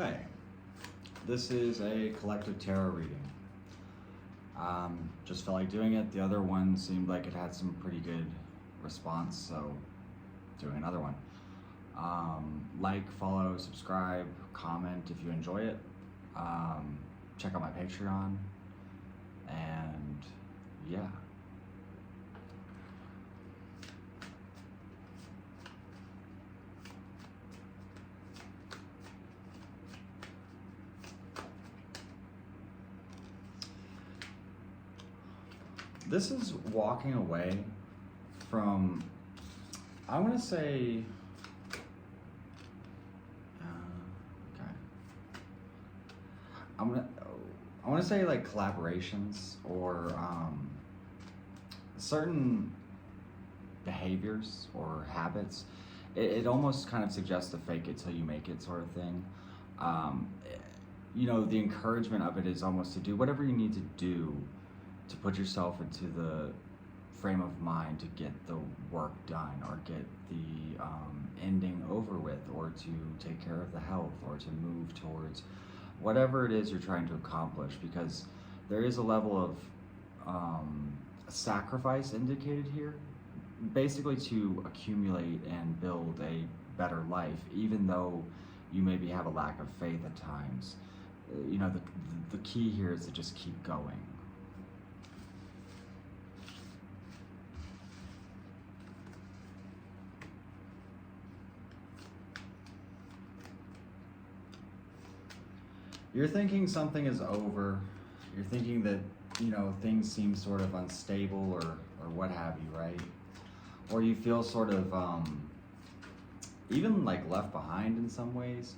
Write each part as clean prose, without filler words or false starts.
Hi, this is a collective tarot reading. Just felt like doing it. The other one seemed like it had some pretty good response, so doing another one. Like, follow, subscribe, comment if you enjoy it. Check out my Patreon, and yeah. This is walking away from, I want to say, okay. I want to say like collaborations or certain behaviors or habits. It almost kind of suggests a fake it till you make it sort of thing. You know, the encouragement of it is almost to do whatever you need to do to put yourself into the frame of mind to get the work done, or get the ending over with, or to take care of the health, or to move towards whatever it is you're trying to accomplish, because there is a level of sacrifice indicated here, basically to accumulate and build a better life, even though you maybe have a lack of faith at times. You know, the key here is to just keep going. You're thinking something is over. You're thinking that, you know, things seem sort of unstable or what have you, right? Or you feel sort of even like left behind in some ways.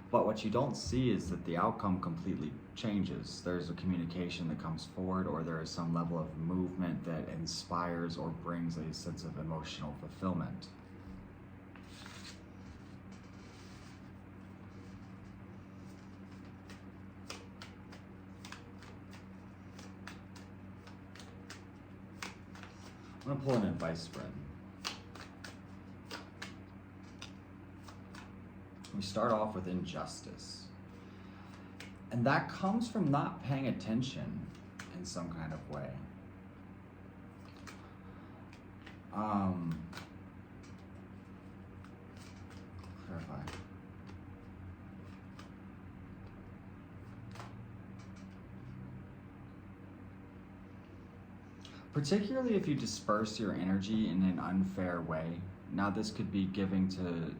But what you don't see is that the outcome completely changes. There's a communication that comes forward, or there is some level of movement that inspires or brings a sense of emotional fulfillment. I'm going to pull an advice spread. We start off with injustice. And that comes from not paying attention in some kind of way. Clarify. Particularly if you disperse your energy in an unfair way. Now, this could be giving to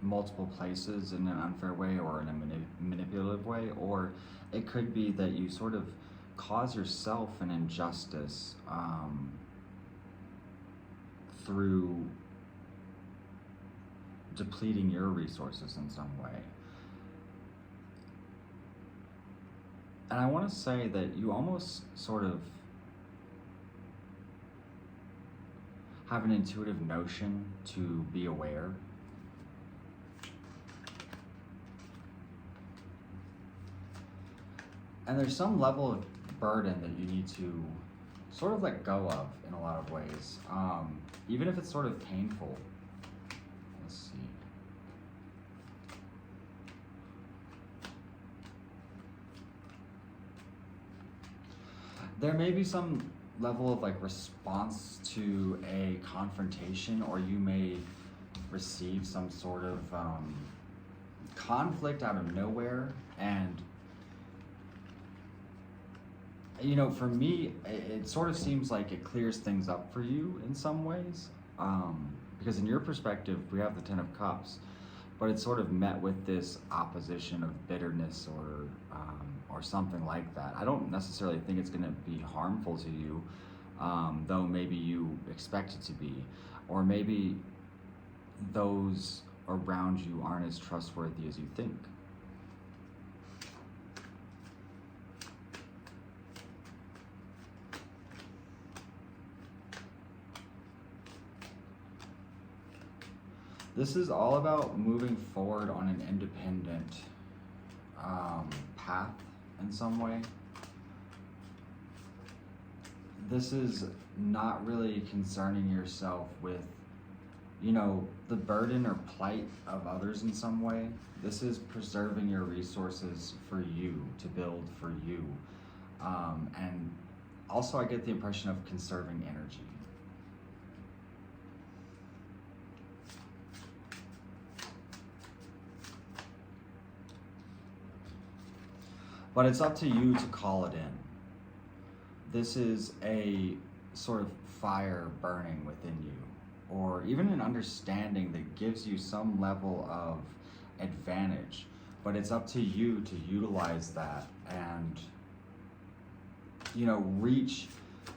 multiple places in an unfair way, or in a manipulative way, or it could be that you sort of cause yourself an injustice through depleting your resources in some way. And I want to say that you almost sort of have an intuitive notion to be aware. And there's some level of burden that you need to sort of let go of in a lot of ways, even if it's sort of painful. Let's see. There may be some level of like response to a confrontation, or you may receive some sort of conflict out of nowhere. And you know, for me, it sort of seems like it clears things up for you in some ways, because in your perspective we have the Ten of Cups, but it's sort of met with this opposition of bitterness or something like that. I don't necessarily think it's going to be harmful to you, though maybe you expect it to be, or maybe those around you aren't as trustworthy as you think. This is all about moving forward on an independent path in some way. This is not really concerning yourself with you know, the burden or plight of others in some way. This is preserving your resources for you, to build for you. And also I get the impression of conserving energy. But it's up to you to call it in. This is a sort of fire burning within you, or even an understanding that gives you some level of advantage. But it's up to you to utilize that and, you know, reach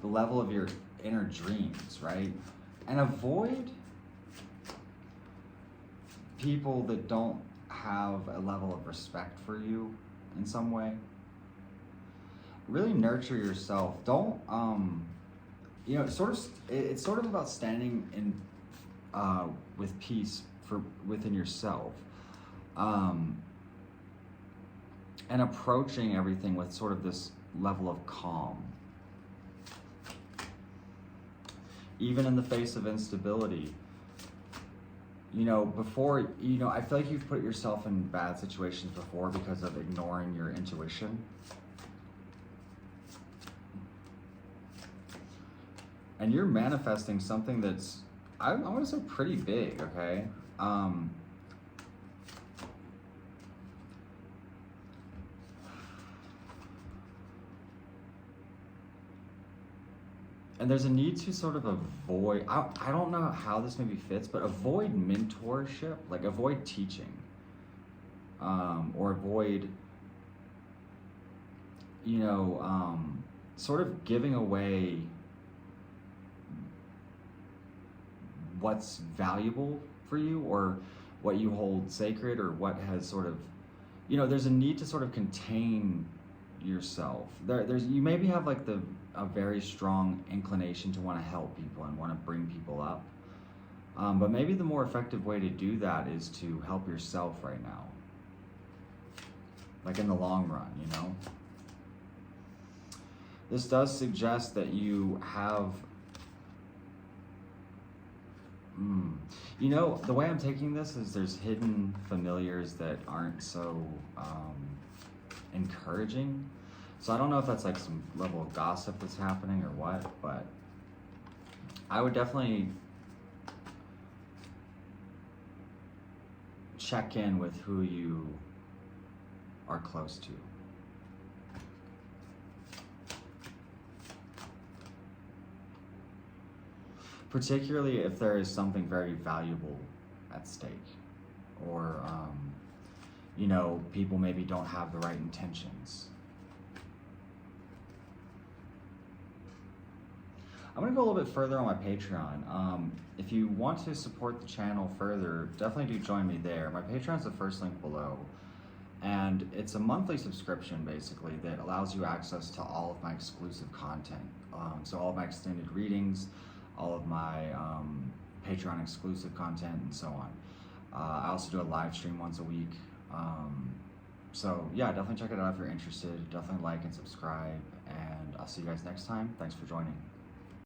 the level of your inner dreams, right? And avoid people that don't have a level of respect for you in some way. Really nurture yourself. Don't, you know, it's sort of about standing in, with peace within yourself, and approaching everything with sort of this level of calm. Even in the face of instability, you know, before, you know, I feel like you've put yourself in bad situations before because of ignoring your intuition. And you're manifesting something that's, I want to say pretty big, okay? And there's a need to sort of avoid, I don't know how this maybe fits, but avoid mentorship, like avoid teaching, or avoid, you know, sort of giving away what's valuable for you, or what you hold sacred, or what has sort of, you know, there's a need to sort of contain yourself. You maybe have like a very strong inclination to want to help people and want to bring people up, but maybe the more effective way to do that is to help yourself right now, like in the long run, you know. This does suggest that you have, you know, the way I'm taking this is there's hidden familiars that aren't so encouraging. So I don't know if that's like some level of gossip that's happening or what, but I would definitely check in with who you are close to. Particularly if there is something very valuable at stake, or, you know, people maybe don't have the right intentions. I'm gonna go a little bit further on my Patreon. If you want to support the channel further, definitely do join me there. My Patreon's the first link below. And it's a monthly subscription, basically, that allows you access to all of my exclusive content. So all of my extended readings, all of my Patreon exclusive content, and so on. I also do a live stream once a week. So yeah, definitely check it out if you're interested. Definitely like and subscribe, and I'll see you guys next time. Thanks for joining.